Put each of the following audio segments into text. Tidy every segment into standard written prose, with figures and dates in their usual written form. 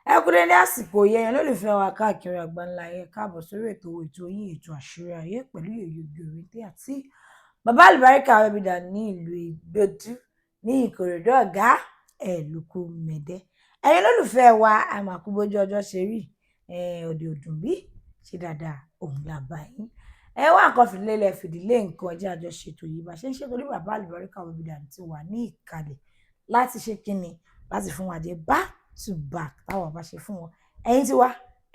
Ẹ kú dédé àsìkò yẹn èèyàn lólùfẹ́ wa káàkiri àgbáńlá ayé káàbọ̀ sórí ètò yín ètò àṣírí ayé pẹ̀lú Yèyé Ògìrìntì àti bàbá àlùbáríkà Abẹ́bídà ní ìlú Ìgbòdú ní Ìkòròdú ọ̀gá ẹ̀lùkù mẹ̀dẹ́. Ẹ̀yin lólùfẹ́ wa àmàkù bójú ọjọ́ ṣe rí òde òdùn bí ṣe dáadáa òun làbá yín. Ẹ wá nǹkan fìdílé nǹkan ọjọ́ àjọṣètò yìí bá ṣe ń ṣe torí bàbá àlùbáríkà Abẹ́bídà ti wà ní ìkàlẹ̀ láti ṣe kíni láti fún wa jẹ to back táwọn bá ṣe fún wọn. Ẹ̀yin tí wá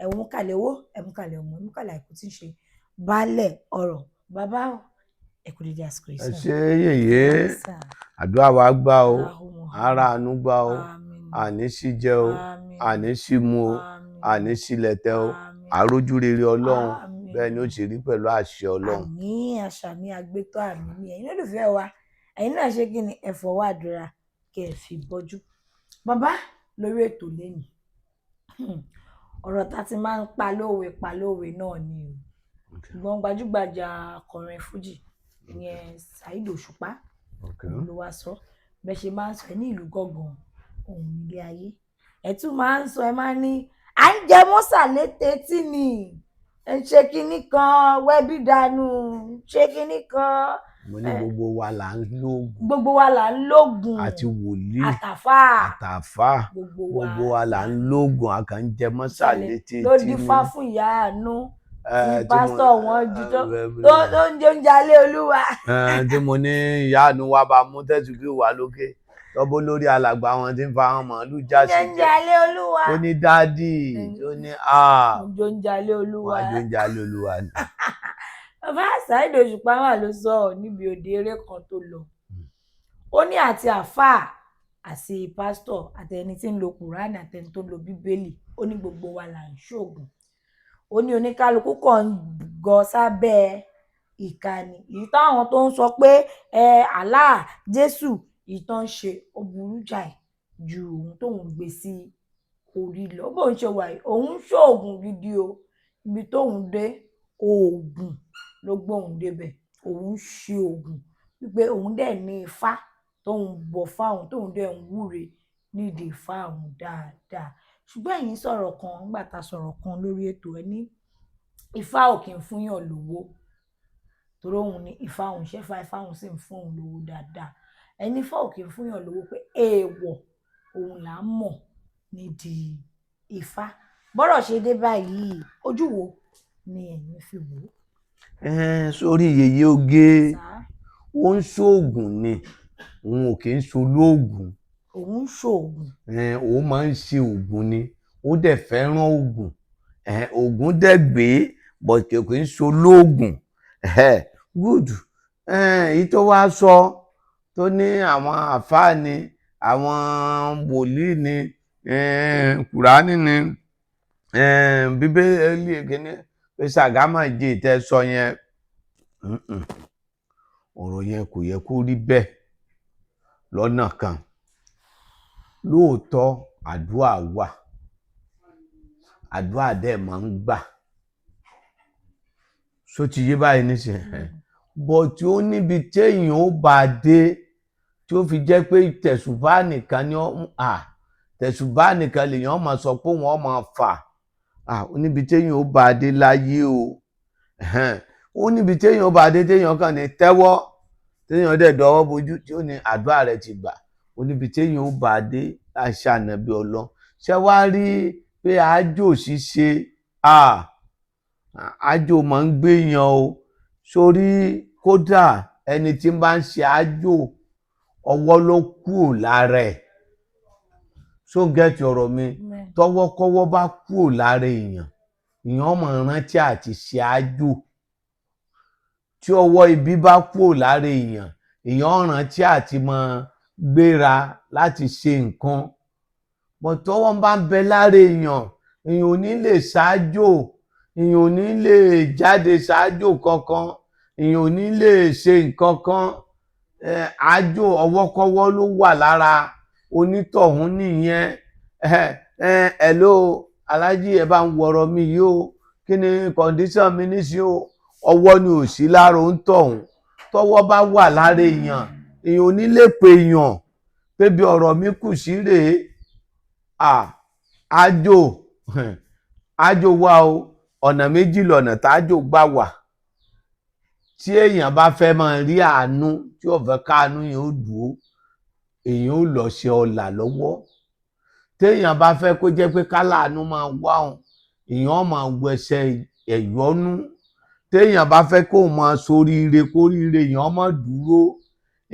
ẹ̀wọ̀n kàlẹ̀ owó ẹ̀mú kàlẹ̀ ọmọ ẹ̀mú kàlẹ̀ àìkú tí ń ṣe baálẹ̀ ọ̀rọ̀ bàbá ẹ̀kú dídí àsìkò yìí. Ẹ ṣé Yèyé, àdúrà wa gbà o, ara àánú gbà o, àní sí jẹ o, àní sí mu o, àní sí lẹ̀tẹ̀ o, àrójú rere Ọlọ́run bẹ́ẹ̀ ni ó ṣe rí pẹ̀lú àṣẹ Ọlọ́run. Àmín àṣà mi àgbétọ́ àmì mi. Ẹ̀yin lólùfẹ́ wa ẹ̀yin náà ṣe kí ni ẹ fọwọ́ àdúrà kẹ́ ẹ fi bọ́jú. Bàbá lórí ètò lẹ́nu ọ̀rọ̀ tá ti máa ń pa lówe náà ni o ṣùgbọ́n gbajúgbajà akọrin fújì ìyẹn Saheed Òṣùpá ló wá sọ bẹ́ẹ̀ ṣe máa ń sọ ẹ ní ìlú gángan ohun ilé ayé ẹ tún máa ń sọ ẹ máa ní à ń jẹ mọ́sà létí tí ni ẹ ń ṣe kinní kan wẹ́bí dànù ṣe kinní kan. Mo ní gbogbo wa là ń lóògùn. Gbogbo wa là ń lóògùn. Àti wòlíì. Àtàfà. Gbogbo wa là ń lóògùn a kàn ń jẹ mọ́sà létí tí ni. Ló dífá fún ìyá àánú tí pásítọ̀ wọn ju tó ń jẹ oúnjẹ alẹ́ olúwa. Tí mo ní ìyá àánú wa bá mú tẹ̀sùbí wà lókè lọ́bọ̀ lórí alàgbà wọn tí ń fa àwọn màálù jáde jẹ́. Oúnjẹ alẹ́ olúwa. Ó ní dádì ó ní oúnjẹ alẹ́ olúwa. Oúnjẹ alẹ́ olúwa ni. Bàbá Saheed Òṣùpá wà ló sọ níbi òde eré kan tó lọ ó ní àti àáfàá àti pásítọ̀ àtẹni tí ń lo kùránì àtẹni tó lo bíbélì ó ní gbogbo wa là ń ṣoògùn ó ní oníkálukú kan ń gọ sábẹ́ ìkànnì èyí táwọn tó ń sọ pé Allah Jésù ìtàn ṣe ó burú jáì ju òun tóun gbé sí orí lọ bóun ṣe wà yìí òun ṣoògùn gidi o ibi tóun dé oògùn ló gbóhùn débẹ̀ òun ṣe oògùn wípé òun dẹ̀ ní ifá tóun bọ̀ fáwọn tóun dẹ̀ ń wúre nídìí ifá òun dáadáa ṣùgbọ́n ẹ̀yin sọ̀rọ̀ kan nígbà tá a sọ̀rọ̀ kan lórí ètò ẹ ní ifá ò kì í fúnyàn lówó torí òun ní ifá òun ṣẹ́fà ifá òun sì ń fún òun lówó dáadáa ẹni ifá ò kì í fúnyàn lówó pé èèwọ̀ òun là ń mọ̀ nídìí ifá bọ́rọ̀ ṣe dé báyìí ojú wo ni ẹ̀yin fi wò ó. Sórí Yèyé Oge ó ń ṣoògùn ni òun ò kì í ṣolóògùn. Òun ń ṣoògùn. Òun máa ń ṣe òògùn ni ó dẹ̀ fẹ́ràn òògùn òògùn dẹ̀ gbé but kì í ṣolóògùn good èyí tó wá sọ tó ní àwọn àfáà ni àwọn wòlíì ni kùránì ni bíbélì kìíní pé Ṣàgámà jẹ ìtẹ́ sọ yẹn ọ̀rọ̀ yẹn kò yẹ kó rí bẹ́ẹ̀ lọ́nà kan lóòótọ́ àdúrà wà àdúrà dẹ̀ máa ń gbà só ti yé báyìí nísìnyí bọ̀ tí ó níbi téèyàn ó bá dé tí ó fi jẹ́ pé tẹ̀sùbá nìkan ni tẹ̀sùbá nìkan lèèyàn máa sọ pé wọ́n máa fà níbi téèyàn ó bá dé láyé o ó níbi téèyàn ó bá dé téèyàn kàn ní tẹ́wọ́ téèyàn dẹ̀ dọwọ́ bojú tí ó ní àdúrà rẹ̀ ti gbà ó níbi téèyàn ó bá dé láṣẹ ànábì Ọlọ́run ṣé wá rí pé àjò ṣíṣe àjò máa ń gbéyàn o sórí kódà ẹni tí bá ń ṣe àjò ọwọ́ ló kúrò lára ẹ̀ so get ọ̀rọ̀ mi tọwọ́kọ́wọ́ bá kúrò lára èèyàn máa rántí àti ṣe àjò tí ọwọ́ ibi bá kúrò lára èèyàn rántí àti máa gbéra láti ṣe nǹkan bọ̀ tọwọ́ bá ń bẹ lára èèyàn ò ní lè ṣáájò èèyàn ò ní lè jáde ṣáájò kankan èèyàn ò ní lè ṣe nǹkan kan àjò ọwọ́kọ́wọ́ ló wà lára onítọ̀hún nìyẹn hello aláàjì ẹ bá ń wọ̀rọ̀ mi yìí o kí ni condition mi nísìnyí o ọwọ́ ni ò sí lára onítọ̀hún tọwọ́ bá wà lára èèyàn ò ní lè pe èèyàn pé bí ọ̀rọ̀ mi kù sí rèé ájò wà o, ọ̀nà méjì lọ̀nà tájò gbà wà. Tí èèyàn bá fẹ́ máa rí àánú, tí ó fẹ́ káàánú yẹn ó dúró, èèyàn ó lọ ṣe ọlà lọ́wọ́. Téèyàn bá fẹ́ kó jẹ́ pé káláàánú máa wá òun, èèyàn máa wẹsẹ̀ ẹ̀yọ́nú. Téèyàn bá fẹ́ kó máa soríire kóríire èèyàn máa dúró,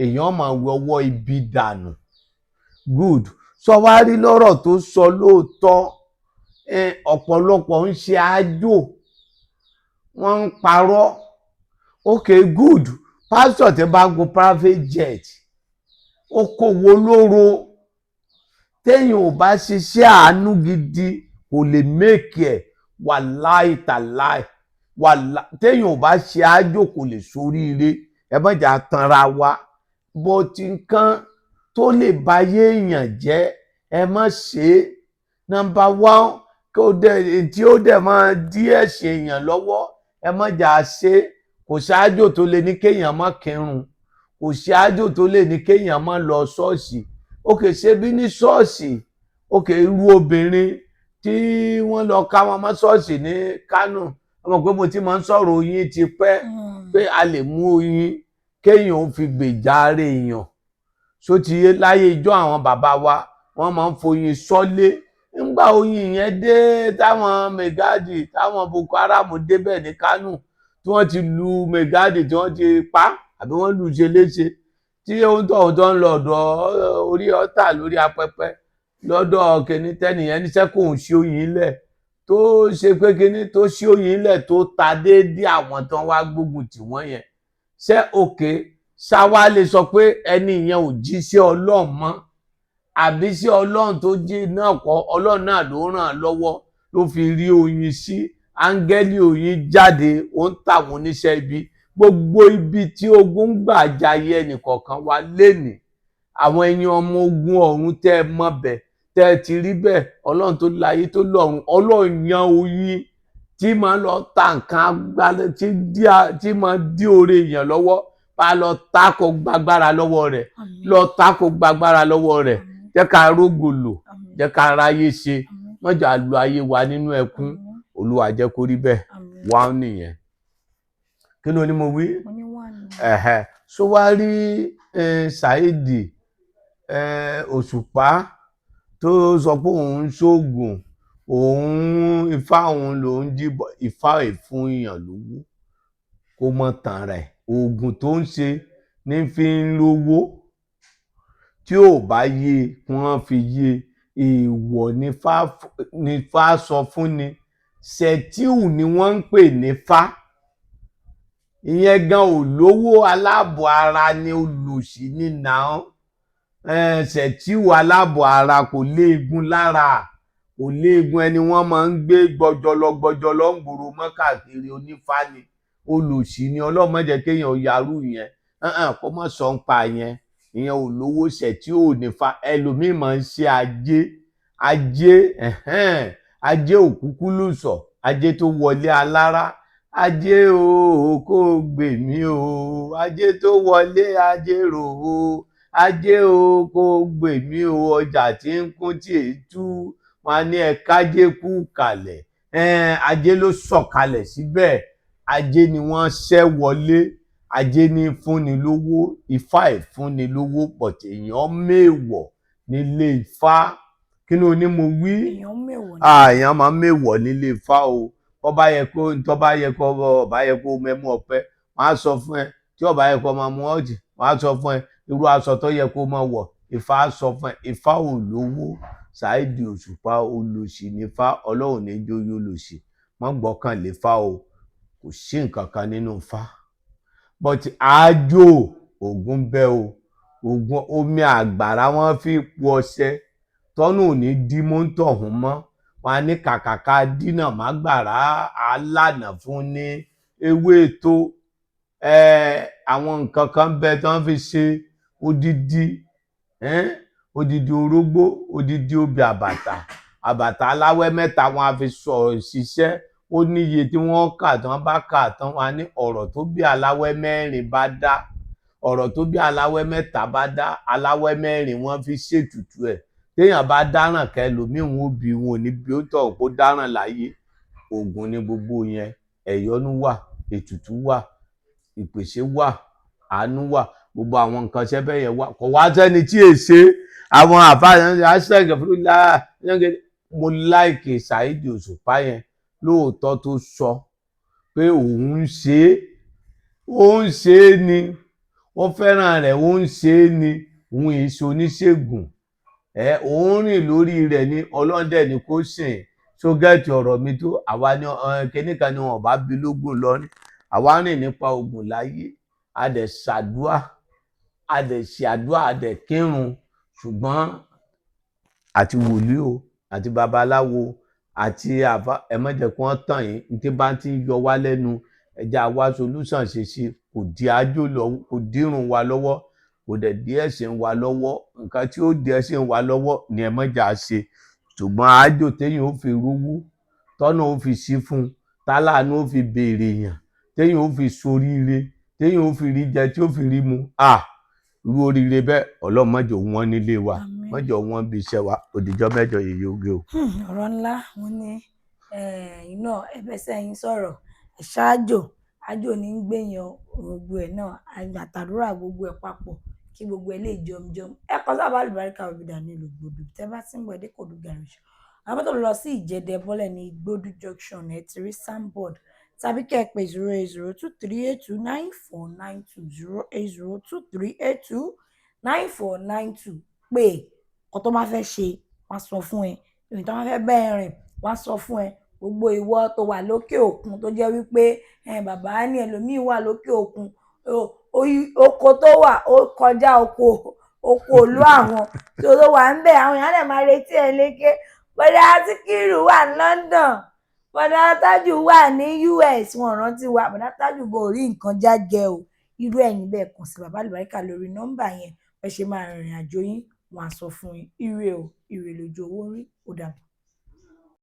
èèyàn máa wẹ ọwọ́ ibi dànù. Good. Sọ wá rí lọ́rọ̀ tó sọ lóòótọ́, ọ̀pọ̀lọpọ̀ ń ṣe àjò, wọ́n ń parọ́. Okay, good. Pásítọ̀ tí bá gun private jet, okòwò lóró. Téèyàn ò bá ṣiṣẹ́ àánú gidi kò lè make ẹ̀, wàláì tàláì. Téèyàn ò bá ṣe àjò kò lè soríire. Ẹ má jà tanra wa. But nǹkan tó lè bayé èèyàn jẹ́, ẹ má ṣe é. Number one, tí ó dẹ̀ máa dí ẹ̀ṣẹ̀ èèyàn lọ́wọ́, ẹ má jà ṣe é. Kò ṣáájò tó lè ní kéèyàn má kírun. Kò ṣáájò tó lè ní kéèyàn má lọ ṣọ́ọ̀ṣì. Okay, ṣe bí ní ṣọ́ọ̀ṣì, okay, irú obìnrin tí wọ́n lọ ká wọn mọ́ ṣọ́ọ̀ṣì ní Kánò. Ọmọ pé mo ti máa ń sọ̀rọ̀ oyin ti pẹ́, pé a lè mú oyin kéèyàn ó fi gbèjà ara èèyàn. Ṣó ti yé, láyé ijọ́ àwọn bàbá wa, wọ́n máa ń foyin sọ́lé. Nígbà oyin yẹn dé, táwọn Mẹ̀gádì, táwọn Boko Haram débẹ̀ ní Kánò, tí wọ́n ti lu Mẹ̀gádì, tí wọ́n ti pa àbí wọ́n lù ṣe léṣe, tí ohun tó ń lọ ọ̀dọ̀ orí ọ̀tà lórí apẹpẹ lọ́dọ̀ kìíní tẹ́nìyẹn níṣẹ́ kò ń ṣe oyin lẹ̀, tó ṣe pé kìíní tó ṣe oyin lẹ̀ tó ta déédéé àwọn tán wá gbógun tì wọ́n yẹn. Ṣé òkè ṣáwá lè sọ pé ẹni yẹn ò jí sí Ọlọ́run mọ́? Àbí sí Ọlọ́run tó jí náà kọ́, Ọlọ́run náà ló ràn án lọ́wọ́ ló fi rí oyin sí. Áńgẹ́lì oyin jáde, ó ń tà wọ́n níṣẹ́ ibi. Gbogbo ibi tí ogun gbà jayé ẹnìkọ̀ọ̀kan wa lénìí, àwọn ẹ̀yin ọmọ ogun ọ̀run tẹ́ ẹ mọ̀ bẹ̀, tẹ́ ẹ ti rí bẹ́ẹ̀, Ọlọ́run tó láyé tó lọ́run, Ọlọ́run yan oyin tí máa lọ ta nǹkan agbálẹ̀, tí máa dí oore èèyàn lọ́wọ́, bá lọ ta kó gbàgbára lọ́wọ́ rẹ̀, lọ ta kó gbàgbára lọ́wọ́ rẹ̀. Jẹ́ ká rógò lò, jẹ́ ká ráyé ṣe, má jà lu ayé wa nínú ẹkún. Olúwa jẹ́ kó rí bẹ́ẹ̀. Wá nìyẹn. Kí ló ní mo wí? So wá rí Saheed Òṣùpá tó sọ pé òun ń ṣoògùn, òun ifá òun lòún jíbọ, ifá ìfún èèyàn lówó, kó mọ̀ tàn rẹ̀. Oògùn tó ń ṣe ní fi ń lówó. Tí ò bá yé kí wọ́n fi yé, èèwọ̀ ní fá sọ fún ni. Ṣẹ̀tíù ni wọ́n ń pè ní fá. Ìyẹn gan ò lówó, aláàbọ̀ ara ni, olòṣì ní náà. Ṣẹ̀tíù aláàbọ̀ ara kò léegun lára, kò léegun. Ẹni wọ́n máa ń gbé gbọjọlọ ń gbòòrò mọ́ káàkiri, onífá ni, olòṣì ni. Ọlọ́run má jẹ́ kéèyàn yarú yẹn. Kó má sọ ń pa yẹn. Ìyẹn ò lówó. Ṣẹ̀tíù ò ní fa. Ẹlòmíì máa ń ṣe ajé òkúkú lùsọ̀, ajé tó wọlé alára. Ajé o kò gbè mí o, ajé tó wọlé ajé rò o, ajé o kò gbè mí o, ọjà tí ń kún tí ètú, wọn ní ẹ kájé kú kalẹ̀. Ajé ló sọ̀kalẹ̀ síbẹ̀. Ajé ni wọ́n ṣẹ́ wọlé. Ajé ní fúnni lówó, ifá ìfúnni lówó, but èèyàn méèwọ̀ nílé ifá. Kí ló ní mo wí? Èèyàn máa méèwọ̀ nílé ifá o. Tó bá yẹ kó mẹ́mú ọpẹ́, wọ́n á sọ fún ẹ. Tí ó bá yẹ kó máa mú ọ̀jì, wọ́n á sọ fún ẹ. Irú aṣọ tó yẹ kó máa wọ̀, ifá á sọ fún ẹ. Ifá ò lówó. Saheed Òṣùpá olòṣì ní ifá. Ọlọ́run ní jó yó lòṣì. Má gbọ́kànlé ifá o. Kò sí nǹkan kan nínú ifá. But àjò ògùn bẹ́ o. Ògùn omi àgbàrá wọ́n fi po ọṣẹ. Tọ́nù ò ní dí mọ́tò ọ̀hún mọ́. Wọ́n á ní kàkàkà dínà má gbàrá alánà fún ní ewé tó. Àwọn nǹkan kan bẹ tí wọ́n fi ṣe odidi orógbó, odidi obì àbàtà aláwẹ́ mẹ́ta, wọ́n á fi sọ ṣiṣẹ́. Ó níye tí wọ́n kà, tí wọ́n bá kà tán, wọ́n á ní ọ̀rọ̀ tó bí aláwẹ́ mẹ́rin bá dá, ọ̀rọ̀ tó bí aláwẹ́ mẹ́ta bá dá, aláwẹ́ mẹ́rin wọ́n fi ṣètùtù ẹ̀. téèyàn bá dáràn kẹlòmíì wọn ò bí wọn ò ní bí ó tọ̀ kó dáràn láyé. Ògùn ni gbogbo yẹn, ẹ̀yọ́nú wà, ètùtù wà, ìpèsè wà, àánú wà, gbogbo àwọn nǹkan ṣẹ́bẹ̀ yẹn wà. Kò wá sẹ́ni tí èsè àwọn àfáà hashtag fúnilá. Mo láìkè Saheed Òṣùpá yẹn lóòótọ́ tó sọ pé òun ń ṣe é, ó ń ṣe é ni, wọ́n fẹ́ràn rẹ̀, ó ń ṣe é ni, òun èso oníṣègùn, òun rìn lórí rẹ̀ ní ọlọ́dẹ ni kò sìn. So gẹ́ẹ̀tì ọ̀rọ̀ mi tó àwa ní kíníkan ni wọn bá bí lógún lọ́ní. Àwa rìn nípa ogun láyé, a dẹ̀ ṣàdúà, a dẹ̀ ṣe àdúà, a dẹ̀ kírun, ṣùgbọ́n àti wòlíì o, àti babaláwo, àti àfá, ẹ má jẹ́ kí wọ́n tàn yín, ní tí bá ti ń yọ wá lẹ́nu, ẹ jẹ́ á wá solution ṣe sí, kò dí àjò lọ́wọ́, kò dírun wa lọ́wọ́, kò dẹ̀ dí ẹ̀sìn wa lọ́wọ́. Nǹkan tí ó dí ẹ̀sìn wa lọ́wọ́ ni ẹ má jẹ́ á ṣe. Ṣùgbọ́n àjò téèyàn ó fi rówó, tọ́nà ó fi ṣí fún, táláàánú ó fi béèrè èèyàn, téèyàn ó fi soríire, téèyàn ó fi rí jẹ, tí ó fi rí mu. Irú oríire bẹ́ẹ̀ Ọlọ́run má jẹ́ ó wọ́n nílé wa, má jẹ́ ó wọ́n bí iṣẹ́ wa. Ó dìjọ́ mẹ́jọ yèyé oge o. Ọ̀rọ̀ ńlá wọn ní iná ẹbẹsẹ̀ yín sọ̀rọ̀ ṣáájò àjò ní ń gbèyàn gbogbo ẹ̀ náà àtàdúrà gbogbo ẹ̀ papọ̀ kí gbogbo ẹ̀ lè jọmjọm. Ẹ kọ sábà àlùbáríkà òbídà ní ìlú Ìgbòdù tẹ́ bá ti ń bọ̀ dé Kòdú garage. Àwọn mọ́tò lọ sí Ìjẹ̀dẹ̀ bọ́lẹ̀ ní Ìgbòdù junction ẹ̀ ti rí signboard tàbí kẹ́ ẹ pè 08023829492 08023829492 pé ọkọ tó bá fẹ́ ṣe wọ́n sọ fún ẹ, ìrìn tó bá fẹ́ bẹ́ẹ̀ rìn wọ́n sọ fún ẹ. Gbogbo ìwọ tó wà lókè òkun tó jẹ́ wípé bàbá ní ẹlòmíín wà lókè òkun, oko tó wà ó kọjá oko òlú àwọn tó wà ń bẹ̀, àwọn èèyàn lè máa retí ẹ lékè. Bọ́dà Síkírù wà ní London, Bọ́dà Tájù wà ní US, wọn rántí wa, Bọ́dà Tájù bò rí nǹkan jájẹ o. Irú ẹ̀yin bẹ́ẹ̀ kàn sí bàbá àlùbáríkà lórí nọ́mbà yẹn, ẹ ṣe máa rìnrìn àjò yín, wọ́n á sọ fún yín. Ire o, ire lójú owó rí, ó dàbọ̀.